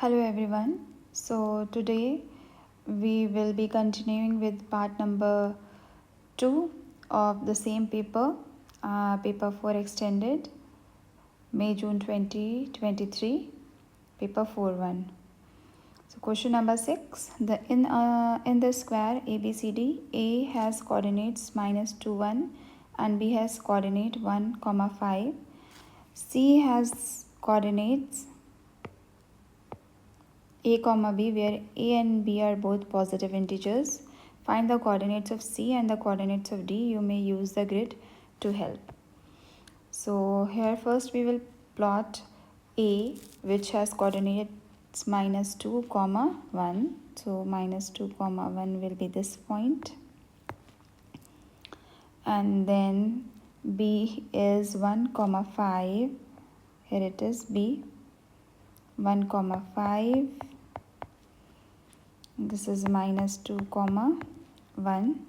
Hello everyone. So today we will be continuing with part number 2 of the same paper, paper 4 extended, May June 2023, paper 4-1. So question number 6. In the square ABCD, A has coordinates -2, 1 and B has coordinate 1, 5. C has coordinates a comma b, where a and b are both positive integers. Find the coordinates of C and the coordinates of D. You may use the grid to help. So here first we will plot A, which has coordinates -2, 1. So -2, 1 will be this point. And then B is 1, 5. Here it is B, 1, 5. This is -2, 1.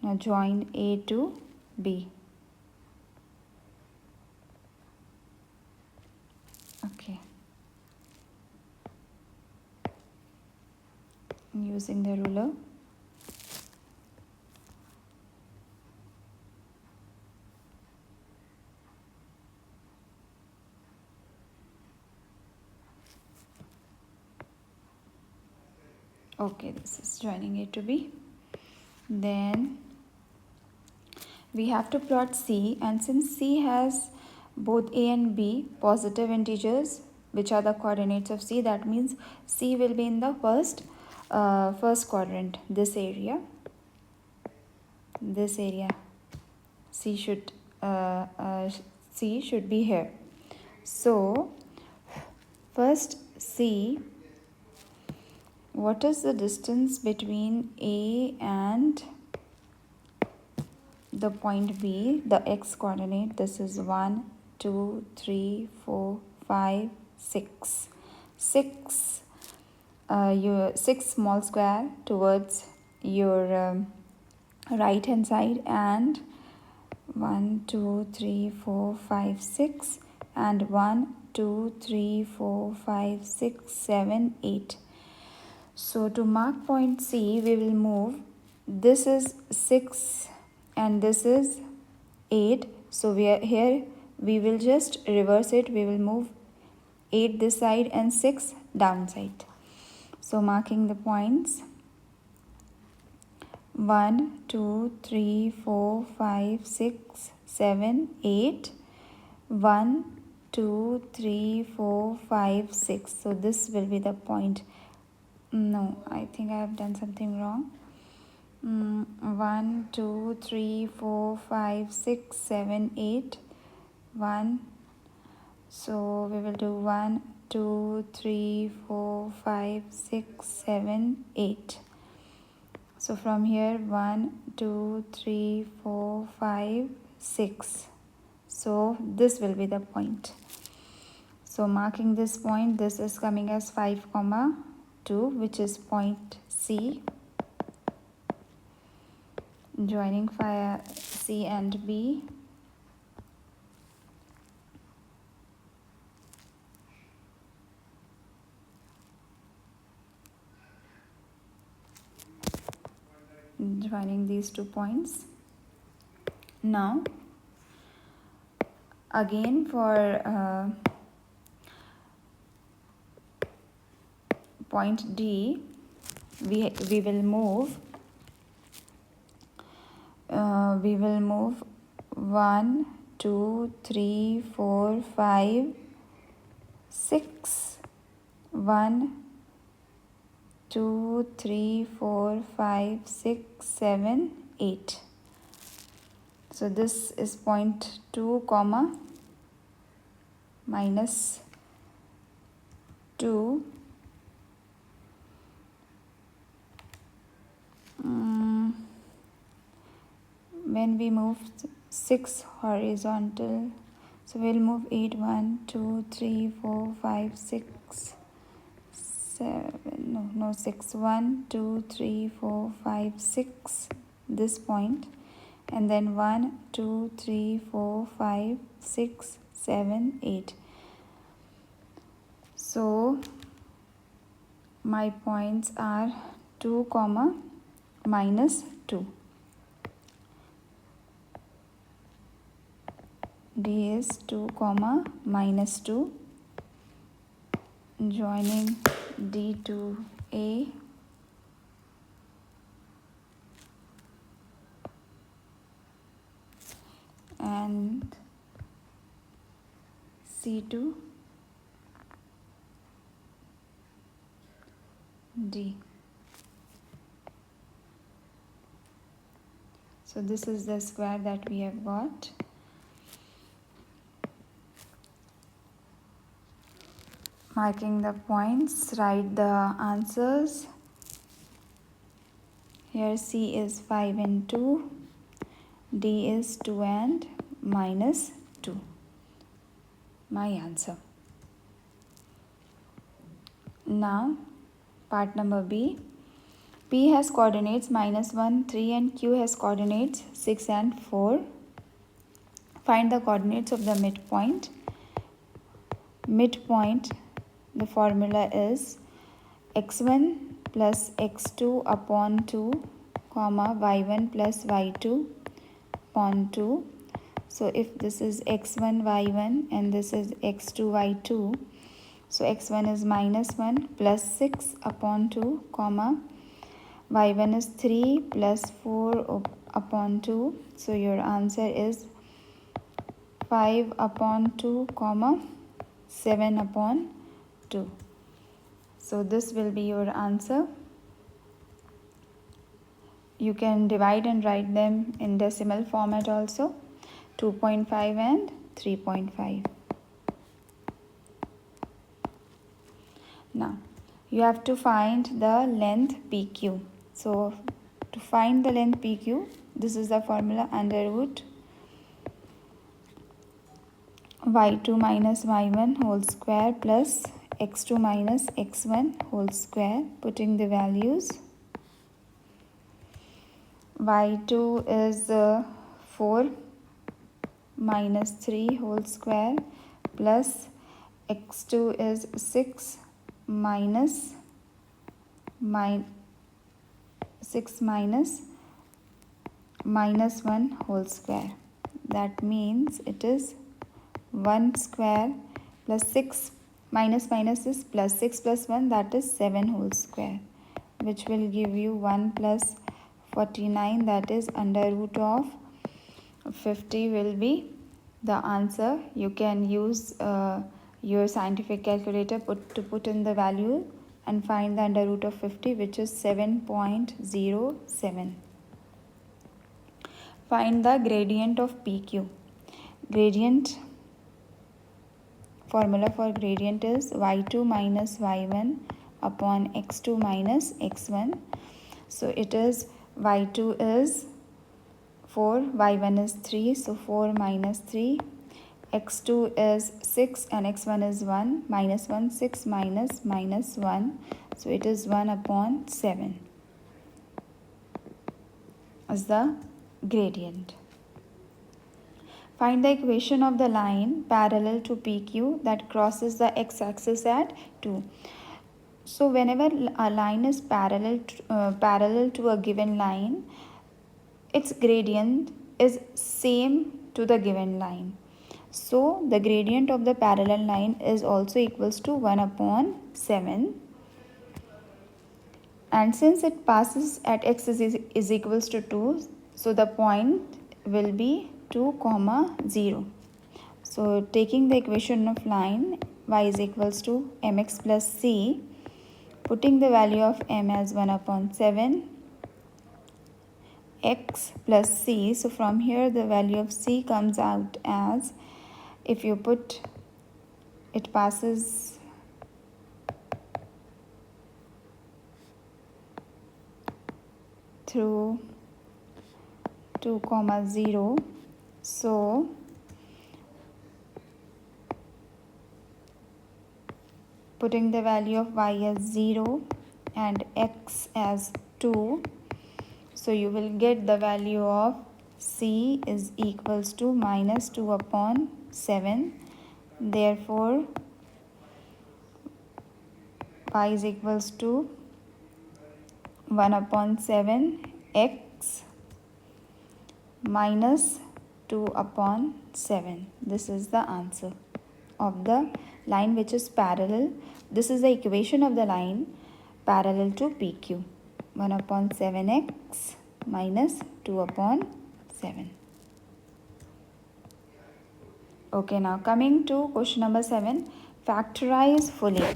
Now join A to B. Okay. Using the ruler. Okay, this is joining A to B. Then we have to plot C, and since C has both A and B positive integers, which are the coordinates of C, that means C will be in the first quadrant, this area. C should be here. So first C, what is the distance between A and the point B, the x coordinate? This is 1, 2, 3, 4, 5, 6. 6 small square towards your right hand side, and 1, 2, 3, 4, 5, 6, and 1, 2, 3, 4, 5, 6, 7, 8. So to mark point C, we will move, this is 6 and this is 8. So we will just reverse it. We will move 8 this side and 6 downside. So marking the points 1, 2, 3, 4, 5, 6, 7, 8. 1, 2, 3, 4, 5, 6. So this will be the point. No, I think I have done something wrong. 1, 2, 3, 4, 5, 6, 7, 8. 1. So we will do 1, 2, 3, 4, 5, 6, 7, 8. So from here 1, 2, 3, 4, 5, 6. So this will be the point. So marking this point, this is coming as 5, 2, which is point C. Joining C and B. Joining these 2 points. Now again for point D, we will move 1, 2, 3, 4, 5, 6. 1, 2, 3, 4, 5, 6, 7, 8. So this is point 2, -2. When we move 6 horizontal, so we'll move 8, 1, 2, 3, 4, 5, 6, 7, no 6, 1, 2, 3, 4, 5, 6, this point, and then 1, 2, 3, 4, 5, 6, 7, 8. So my points are 2 comma minus 2. D is 2 comma minus 2. Joining D to A, and C to D. So this is the square that we have got. Marking the points, write the answers. Here C is 5 and 2, D is 2 and minus 2. My answer. Now, part number B. P has coordinates minus 1, 3 and Q has coordinates 6 and 4. Find the coordinates of the midpoint. Midpoint, the formula is x1 plus x2 upon 2, comma y1 plus y2 upon 2. So if this is x1 y1 and this is x2 y2, so x1 is minus 1 plus 6 upon 2, comma y1 is 3 plus 4 upon 2. So your answer is 5 upon 2, comma 7 upon 2. So this will be your answer. You can divide and write them in decimal format also. 2.5 and 3.5. Now you have to find the length PQ. So to find the length PQ, this is the formula: under root y2 minus y1 whole square plus x2 minus x1 whole square. Putting the values, y2 is 4 minus 3 whole square plus x2 is 6 minus 6 minus minus 1 whole square. That means it is 1 square plus 6 minus minus is plus 6 plus 1, that is 7 whole square, which will give you 1 plus 49, that is under root of 50 will be the answer. You can use your scientific calculator to put in the value and find the under root of 50, which is 7.07. Find the gradient of PQ. Gradient, formula for gradient is y2 minus y1 upon x2 minus x1. So it is y2 is 4, y1 is 3, so 4 minus 3, x2 is 6 and x1 is 1, minus 1, 6 minus minus 1, so it is 1 upon 7 as the gradient. Find the equation of the line parallel to PQ that crosses the x-axis at 2. So whenever a line is parallel to a given line, its gradient is same to the given line. So the gradient of the parallel line is also equals to 1 upon 7. And since it passes at x is equals to 2, so the point will be 2 comma 0. So taking the equation of line y is equals to mx plus c, putting the value of m as 1 upon 7, x plus c. So from here the value of c comes out as, if you put, it passes through 2 comma 0. So putting the value of y as 0 and x as 2, so you will get the value of c is equals to minus 2 upon 7. Therefore y is equals to 1 upon 7 x minus 2 upon 7. This is the answer of the line which is parallel. This is the equation of the line parallel to PQ. 1 upon 7x minus 2 upon 7. Okay, now coming to question number 7. Factorize fully.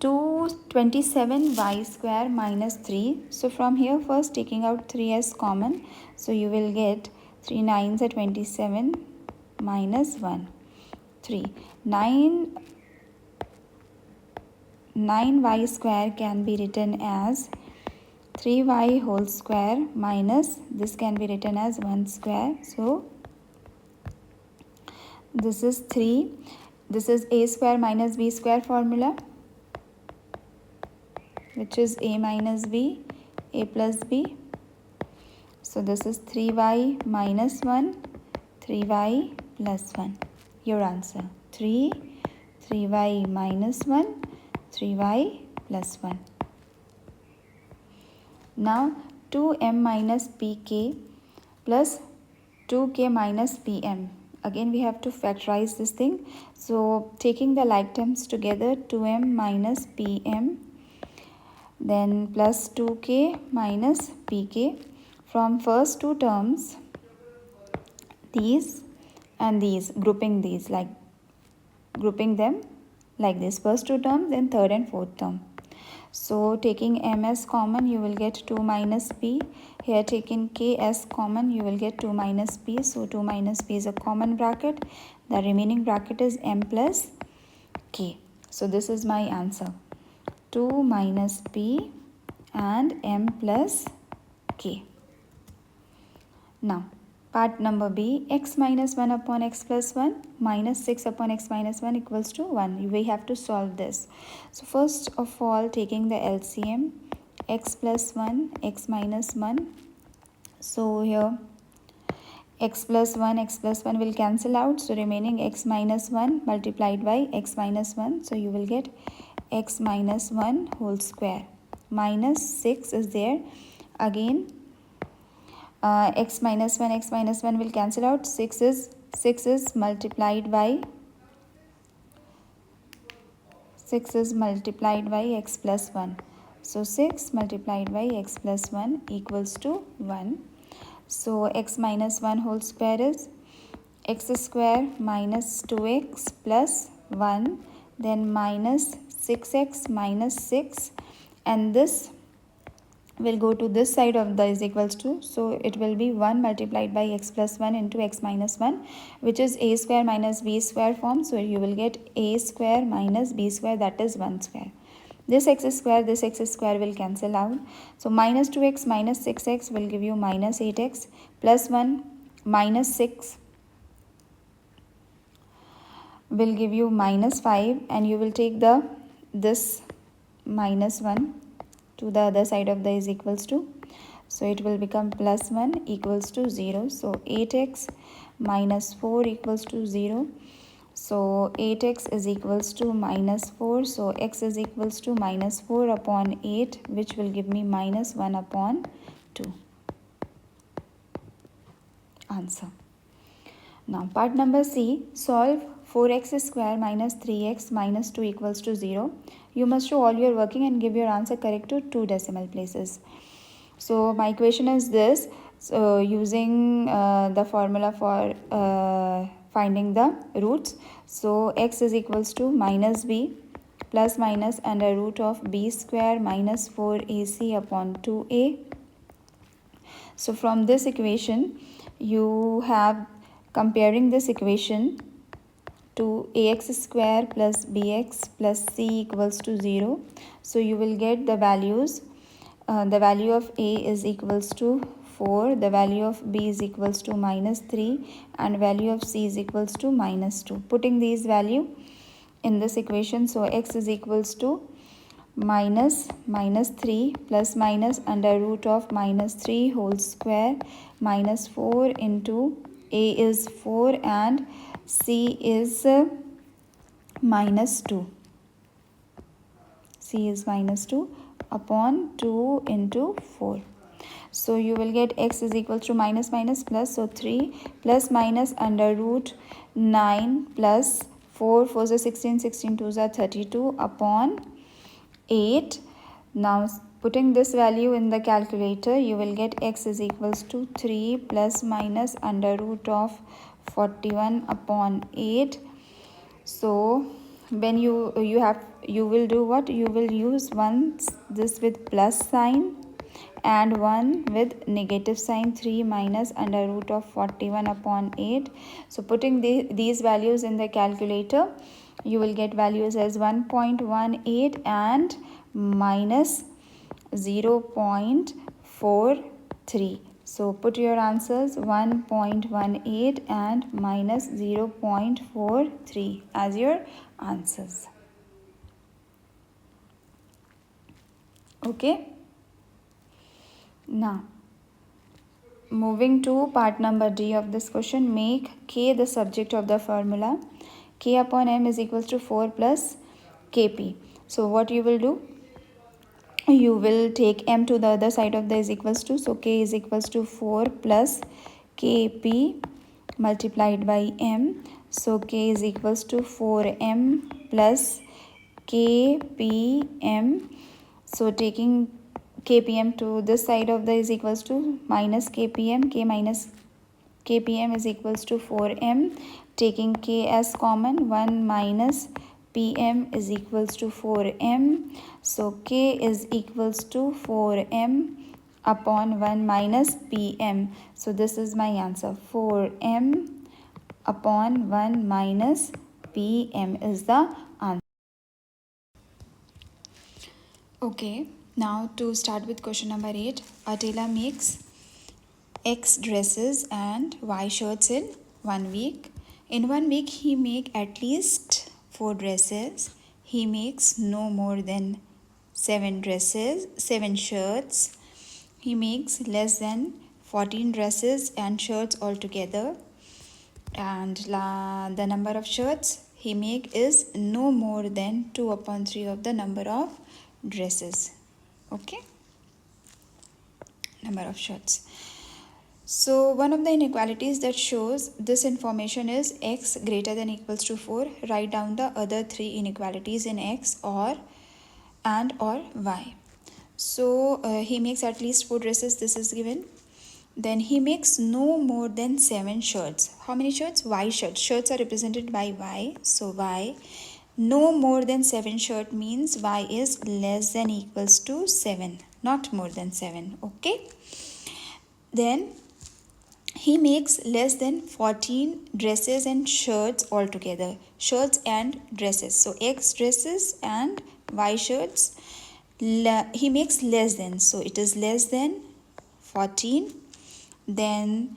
227y square minus 3. So from here first taking out 3 as common. So you will get 3 9s are 27 minus 1. 3. 9y square can be written as 3y whole square minus this can be written as 1 square. So this is 3. This is a square minus b square formula, which is a minus b, a plus b. So this is 3y minus 1, 3y plus 1. Your answer 3y minus 1, 3y plus 1. Now 2m minus pk plus 2k minus pm. Again we have to factorize this thing. So taking the like terms together, 2m minus pm, then plus 2k minus pk. From first two terms, these and these, grouping them like this, first two terms, then third and fourth term. So taking m as common, you will get 2 minus p. Here taking k as common, you will get 2 minus p. So 2 minus p is a common bracket. The remaining bracket is m plus k. So this is my answer. 2 minus p and m plus k. Now part number B, x minus 1 upon x plus 1 minus 6 upon x minus 1 equals to 1. We have to solve this. So first of all, taking the LCM, x plus 1, x minus 1. So here x plus 1 will cancel out. So remaining x minus 1 multiplied by x minus 1. So you will get x minus 1 whole square. Minus 6 is there. Again x minus 1 will cancel out. 6 is multiplied by x plus 1. So 6 multiplied by x plus 1 equals to 1. So x minus 1 whole square is x square minus 2x plus 1, then minus 6x minus 6, and this will go to this side of the is equals to, so it will be 1 multiplied by x plus 1 into x minus 1, which is a square minus b square form. So you will get a square minus b square, that is 1 square. This x square will cancel out. So minus 2x minus 6x will give you minus 8x plus 1 minus 6 will give you minus 5, and you will take this minus 1 to the other side of the is equals to. So it will become plus 1 equals to 0. So 8x minus 4 equals to 0. So 8x is equals to minus 4. So x is equals to minus 4 upon 8, which will give me minus 1 upon 2. Answer. Now part number C, solve 4x square minus 3x minus 2 equals to 0. You must show all your working and give your answer correct to 2 decimal places. So my equation is this. So using the formula for finding the roots. So x is equals to minus b plus minus under root of b square minus 4ac upon 2a. So from this equation, you have comparing this equation to ax square plus bx plus c equals to 0. So you will get the values. The value of a is equals to 4, the value of b is equals to minus 3, and value of c is equals to minus 2. Putting these value in this equation, so x is equals to minus 3 plus minus under root of minus 3 whole square minus 4 into a is 4 and c is minus 2. c is minus 2 upon 2 into 4. So you will get x is equal to minus minus plus, so 3 plus minus under root 9 plus 4 4 is 16, 16 2 is 32 upon 8. Now putting this value in the calculator, you will get x is equals to 3 plus minus under root of 41 upon 8. So when you will do what? You will use once this with plus sign and one with negative sign, 3 minus under root of 41 upon 8. So putting these values in the calculator, you will get values as 1.18 and minus 0.43. So put your answers 1.18 and minus 0.43 as your answers. Okay. Now moving to part number D of this question, make K the subject of the formula. K upon M is equals to 4 plus Kp. So what you will do? You will take M to the other side of the is equals to. So K is equals to 4 plus Kp multiplied by M. So K is equals to 4M plus Kpm. So taking Kpm to this side of the is equals to minus Kpm. K minus Kpm is equals to 4M. Taking K as common, 1 minus Pm is equals to 4M. So K is equals to 4M upon 1 minus Pm. So this is my answer. 4M upon 1 minus Pm is the answer. Okay, now to start with question number 8. A tailor makes X dresses and Y shirts in 1 week. In 1 week, he make at least 4 dresses. He makes no more than 7 shirts. He makes less than 14 dresses and shirts altogether. And the number of shirts he make is no more than 2 upon 3 of the number of dresses. Okay, number of shirts. So one of the inequalities that shows this information is x greater than equals to 4. Write down the other 3 inequalities in x or y. So he makes at least 4 dresses, this is given. Then he makes no more than 7 shirts. How many shirts? Y shirts. Shirts are represented by y. So y. No more than 7 shirt means y is less than equals to 7, not more than 7. Okay. Then he makes less than 14 dresses and shirts altogether. Shirts and dresses. So x dresses and y shirts. He makes less than. So it is less than 14. Then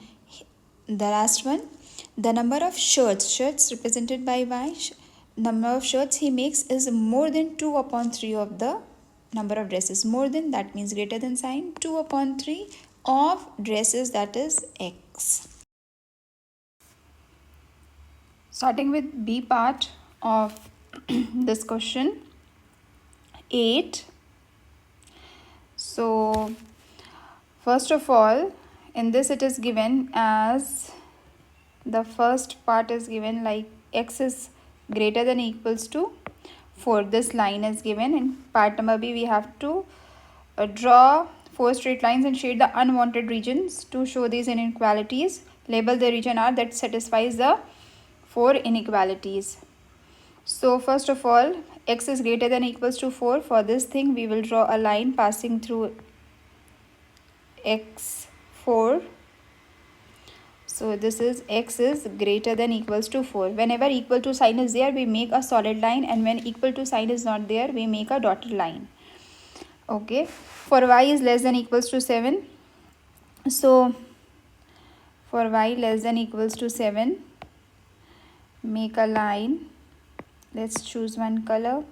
the last one. The number of shirts. Shirts represented by y. Number of shirts he makes is more than 2 upon 3 of the number of dresses. More than, that means greater than sign, 2 upon 3 of dresses, that is x. Starting with B part of this question 8. So first of all, in this it is given as the first part is given like x is greater than equals to 4. This line is given. In part number B, we have to draw 4 straight lines and shade the unwanted regions to show these inequalities. Label the region R that satisfies the 4 inequalities. So first of all, x is greater than equals to 4. For this thing, we will draw a line passing through x4. So this is x is greater than equals to 4. Whenever equal to sign is there, we make a solid line, and when equal to sign is not there, we make a dotted line. Okay. For y is less than equals to 7. So for y less than equals to 7, make a line. Let's choose one color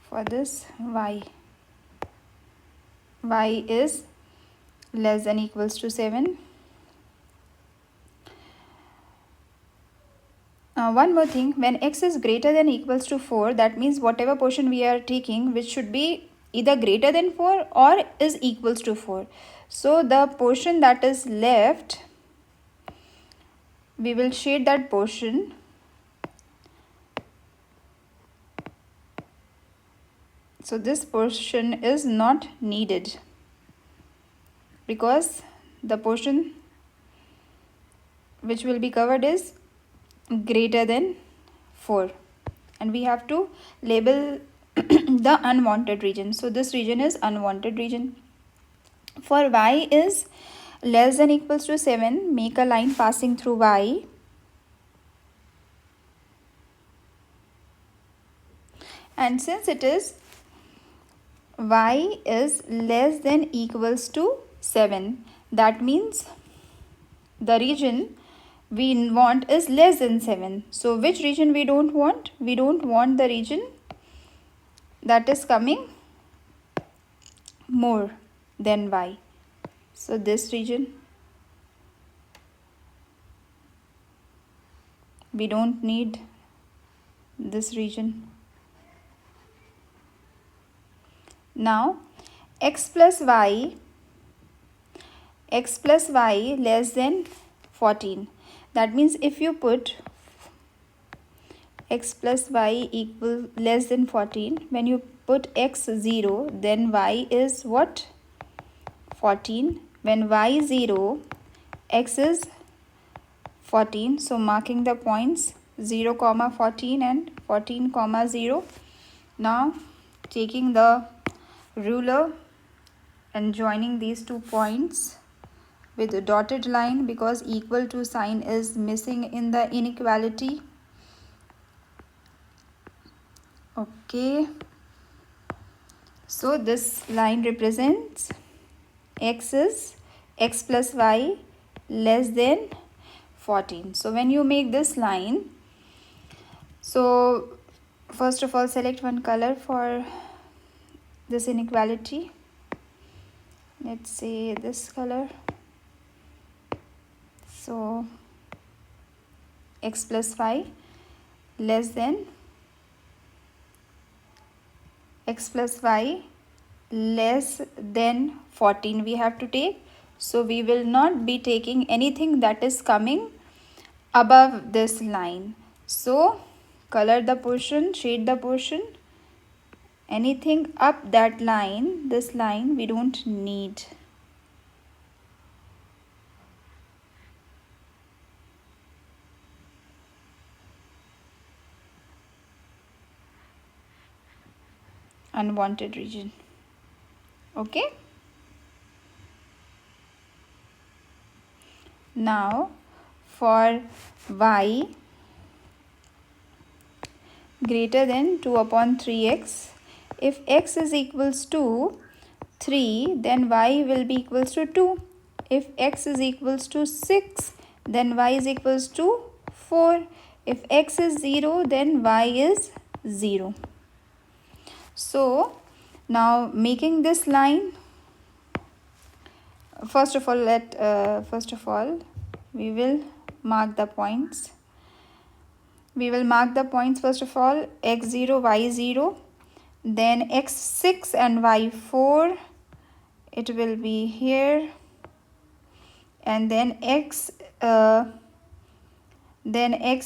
for this y. Y is less than equals to 7. One more thing, when x is greater than equals to 4, that means whatever portion we are taking, which should be either greater than 4 or is equals to 4. So the portion that is left, we will shade that portion. So this portion is not needed because the portion which will be covered is greater than 4, and we have to label the unwanted region. So this region is unwanted region. For y is less than equals to 7, make a line passing through y. And since it is y is less than equals to 7, that means the region we want is less than 7. So which region we don't want? We don't want the region that is coming more than y. So this region, we don't need this region. Now x plus y less than 14. That means if you put x plus y equal less than 14, when you put x 0, then y is what? 14. When y 0, x is 14. So marking the points 0, 14 and 14, 0. Now taking the ruler and joining these 2 points with a dotted line, because equal to sign is missing in the inequality. Okay, so this line represents x is x plus y less than 14. So when you make this line, so first of all select one color for this inequality. Let's say this color. So x plus y less than x plus y less than 14 we have to take. So we will not be taking anything that is coming above this line. So color the portion, shade the portion. Anything up that line, this line, we don't need. Unwanted region. Okay. Now for y greater than 2 upon 3x, if x is equals to 3, then y will be equals to 2. If x is equals to 6, then y is equals to 4. If x is 0, then y is 0. So now making this line, first of all we will mark the points. We will mark the points first of all, x0, y0, then x6 and y4, it will be here, and then x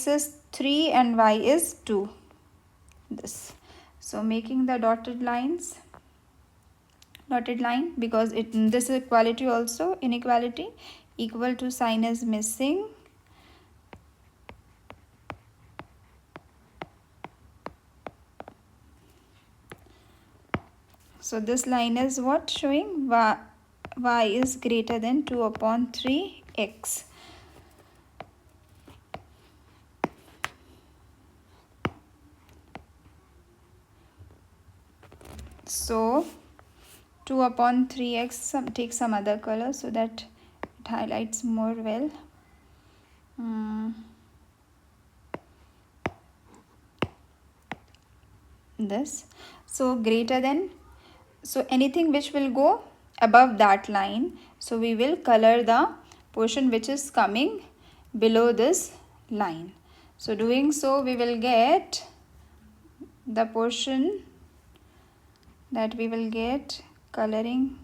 is 3 and y is 2. This. So making the dotted line, because this equality also inequality, equal to sign is missing. So this line is what? Showing y is greater than 2 upon 3x. So 2 upon 3x, take some other color so that it highlights more well. This. So greater than, so anything which will go above that line, so we will color the portion which is coming below this line. So doing so, we will get the portion that we will get coloring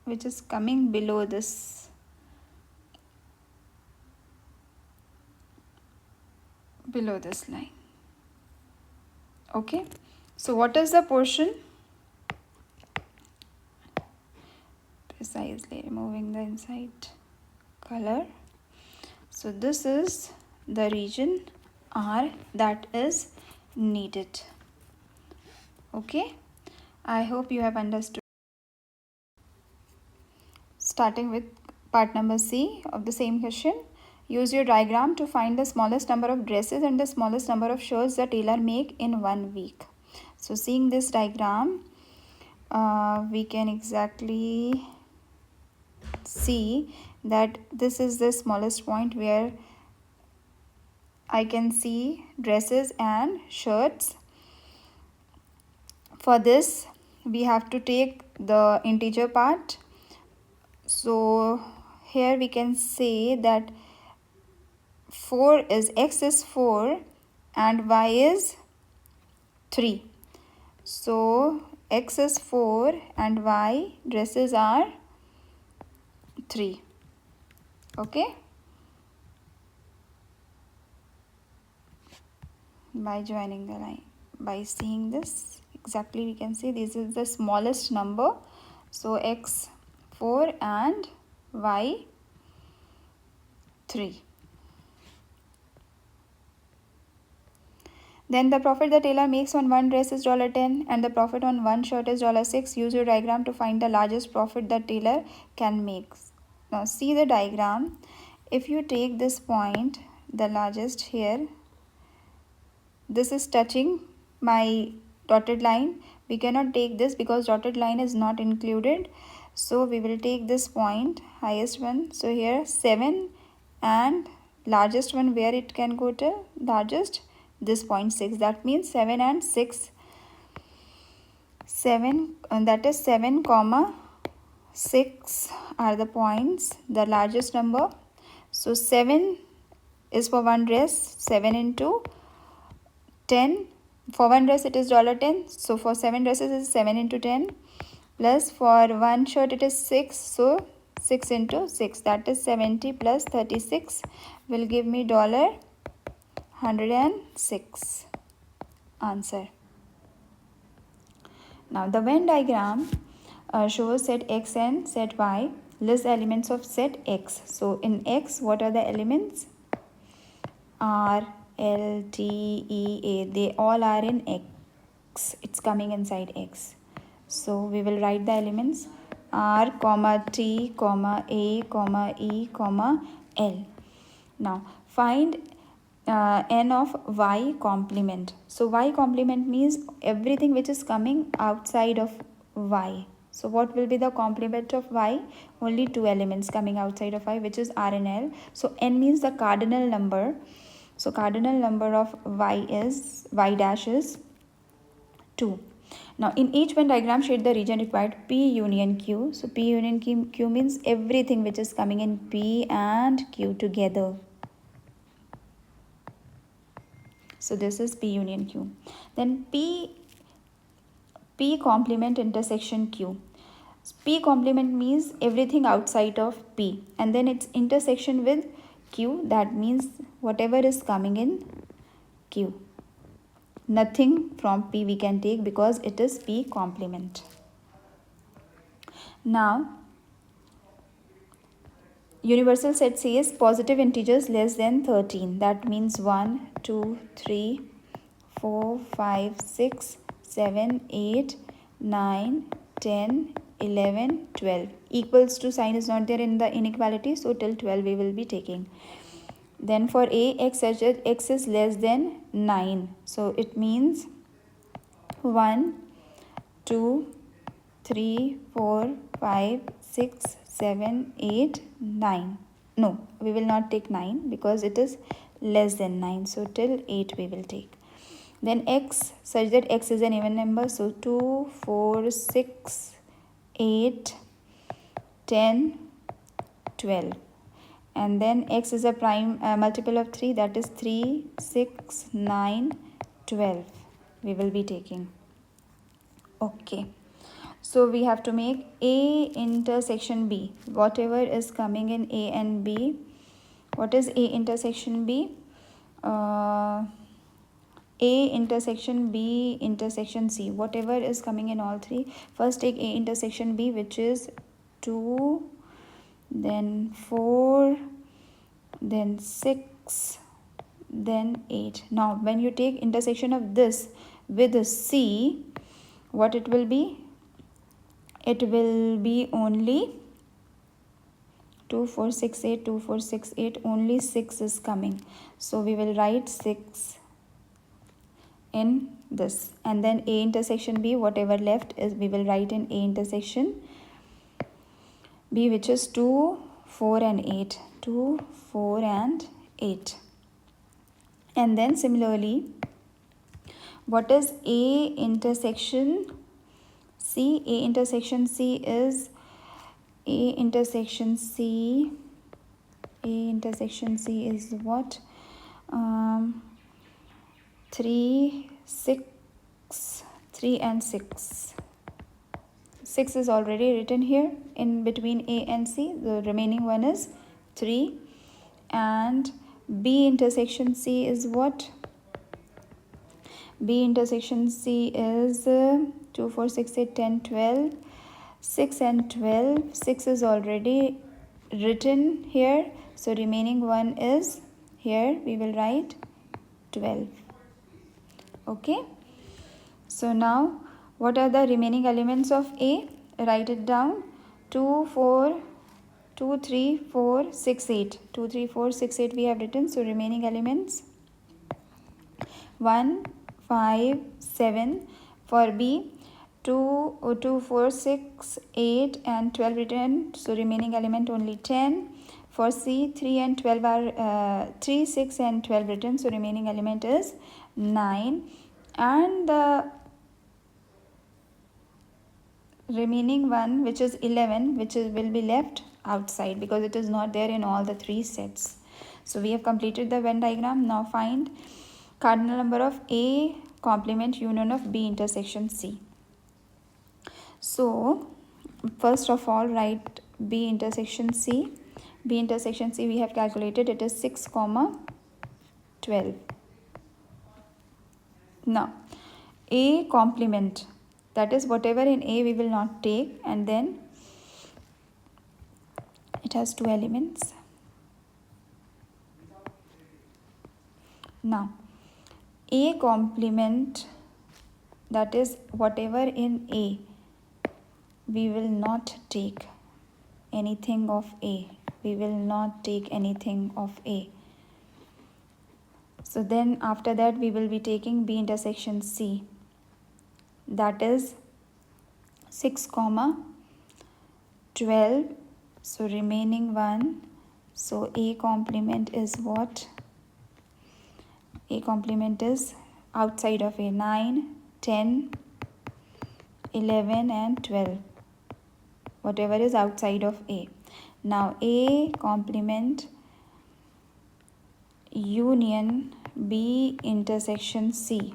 which is coming below this. Below this line. Okay. So what is the portion? Precisely removing the inside color. So this is the region R that is needed. Okay. I hope you have understood. Starting with part number C of the same question. Use your diagram to find the smallest number of dresses and the smallest number of shirts the tailor make in 1 week. So seeing this diagram, we can exactly see that this is the smallest point where I can see dresses and shirts. For this, we have to take the integer part. So here we can say that 4 is x is 4 and y is 3. So x is 4 and y dresses are 3. Okay. By joining the line, by seeing this, exactly we can say this is the smallest number. So x 4 and y 3. Then the profit the tailor makes on one dress is $10 and the profit on one shirt is $6. Use your diagram to find the largest profit the tailor can make. Now see the diagram. If you take this point, the largest here, this is touching my dotted line. We cannot take this because dotted line is not included. So we will take this point, highest one. So here 7 and largest one where it can go to largest, this point 6. That means 7 and 6. 7 that is 7 comma 6 are the points, the largest number. So 7 is for one dress, 7 into 10. For one dress it is $10. So for 7 dresses it is 7 into 10. Plus for one shirt it is 6. So 6 into 6, that is 70 plus 36 will give me $106. Answer. Now the Venn diagram shows set x and set y. List the elements of set x. So in x, what are the elements? R, L, T, E, A. They all are in x. It's coming inside x. So we will write the elements R, comma T, comma A, comma E, comma L. Now find n of y complement. So y complement means everything which is coming outside of y. So what will be the complement of y? Only two elements coming outside of y, which is r and l. So n means the cardinal number. So cardinal number of y dash is 2. Now in each Venn diagram shade the region required P union Q. So P union Q means everything which is coming in P and Q together. So this is P union Q. Then P complement intersection Q. P complement means everything outside of P and then its intersection with Q, that means whatever is coming in Q. Nothing from P we can take because it is P complement. Now universal set says positive integers less than 13. That means 1, 2, 3, 4, 5, 6, 7, 8, 9, 10, 11, 12. Equals to sign is not there in the inequality, so till 12 we will be taking. Then for A, x such that x is less than 9. So it means 1, 2, 3, 4, 5, 6, 7, 8, 9. No, we will not take 9 because it is less than 9. So till 8 we will take. Then x such that x is an even number. So 2, 4, 6, 8, 10, 12. and then x is a prime multiple of 3, that is 3, 6, 9, 12 we will be taking. Okay, so we have to make A intersection B, whatever is coming in A and B. What is A intersection B? A intersection B intersection C, whatever is coming in all three. First take A intersection B, which is 2, then 4, then 6, then 8. Now when you take intersection of this with C, what it will be? It will be only 2, 4, 6, 8, 2, 4, 6, 8, only 6 is coming. So we will write 6 in this, and then A intersection B, whatever left is we will write in A intersection B, which is 2, 4 and 8, 2, 4 and 8. And then similarly, what is A intersection C? A intersection C is A intersection C. A intersection C is what? 3, 6, 3 and 6. 6 is already written here in between A and C. The remaining one is 3. And B intersection C is what? B intersection C is 2, 4, 6, 8, 10, 12. 6 and 12. 6 is already written here. So remaining one is here. We will write 12. Okay. So now what are the remaining elements of A? Write it down. 2, 4, 2, 3, 4, 6, 8. 2, 3, 4, 6, 8 we have written. So remaining elements 1, 5, 7. For B, 2, 2, 4, 6, 8 and 12 written. So remaining element only 10. For C, 3 and 12 are 3, 6 and 12 written. So remaining element is 9. And the remaining one, which is 11, which will be left outside because it is not there in all the three sets. So we have completed the Venn diagram. Now find cardinal number of A complement union of B intersection C. So first of all, write B intersection C. B intersection C we have calculated, it is 6, 12. Now A complement, that is whatever in A we will not take, and then it has 2 elements. Now A complement, that is whatever in A we will not take anything of A. We will not take anything of A. So then after that we will be taking B intersection C, that is 6, 12. So remaining one. So A complement is what? A complement is outside of A, 9, 10, 11 and 12. Whatever is outside of A. Now A complement union B intersection C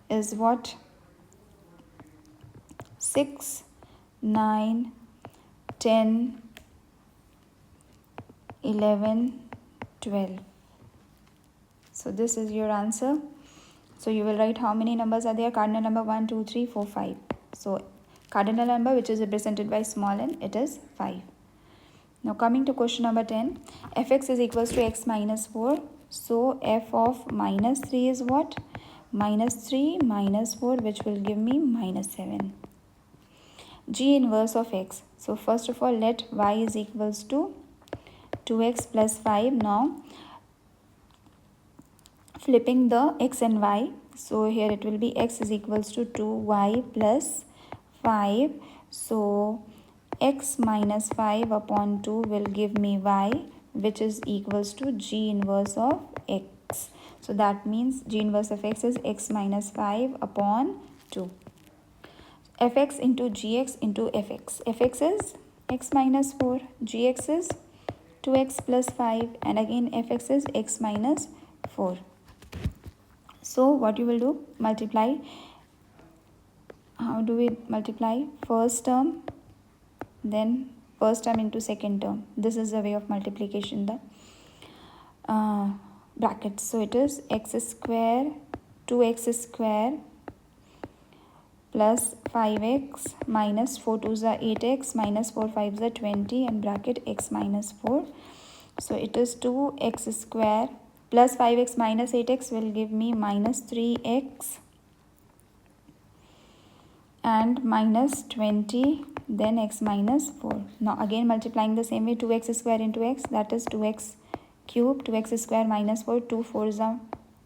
is what? 6, 9, 10, 11, 12. So this is your answer. So you will write how many numbers are there? Cardinal number 1, 2, 3, 4, 5. So cardinal number which is represented by small n, it is 5. Now coming to question number 10. Fx is equals to x minus 4. So f of minus 3 is what? Minus 3 minus 4, which will give me minus 7. G inverse of x. So first of all, let y is equals to 2x plus 5. Now flipping the x and y. So here it will be x is equals to 2y plus 5. So x minus 5 upon 2 will give me y, which is equals to G inverse of x. So that means G inverse of x is x minus 5 upon 2. Fx into gx into fx. Fx is x minus 4. Gx is 2x plus 5, and again fx is x minus 4. So what you will do, multiply. How do we multiply? First term, then first term into second term. This is the way of multiplication, the brackets. So it is x square 2x square plus 5x minus 4 2s are 8x minus 4 5s are 20, and bracket x minus 4. So it is 2x square plus 5x minus 8x will give me minus 3x and minus 20, then x minus 4. Now again multiplying the same way, 2x square into x, that is 2x cube, 2x square minus 4, 2 4s are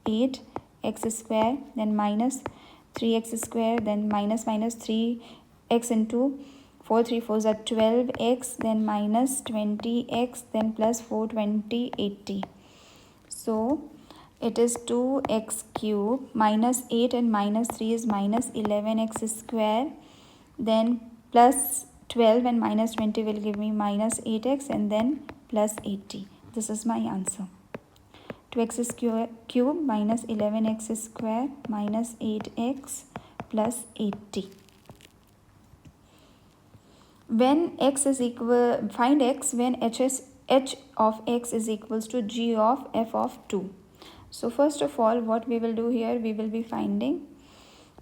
8, x square, then minus 3x square, then minus 3x into 4 3 4s are 12x, then minus 20x, then plus 4 20 80. So it is 2x cube minus 8 and minus 3 is minus 11x square, then plus 12 and minus 20 will give me minus 8x, and then plus 80. This is my answer. 2x cube minus 11x square minus 8x plus 80. When x is equal, find x when h of x is equals to g of f of 2. So first of all, what we will do here, we will be finding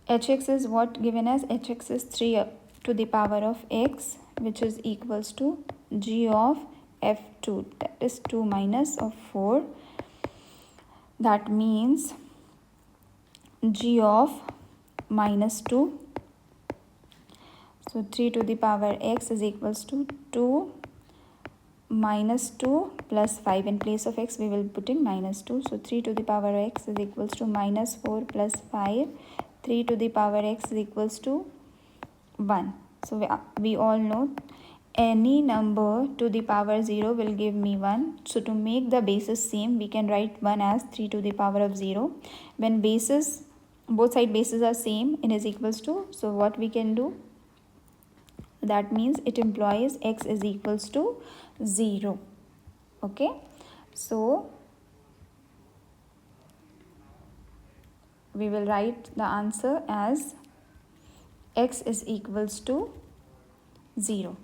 hx is what given as hx is 3 to the power of x, which is equals to g of f2, that is 2 minus of 4. That means g of minus 2. So 3 to the power x is equals to 2 minus 2 plus 5. In place of x we will put in minus 2. So 3 to the power x is equals to minus 4 plus 5. 3 to the power x is equals to 1. So we all know any number to the power 0 will give me 1. So to make the bases same, we can write 1 as 3 to the power of 0. When bases, both side bases are same, it is equals to, so what we can do, that means it implies x is equals to 0. Okay, so we will write the answer as x is equals to 0.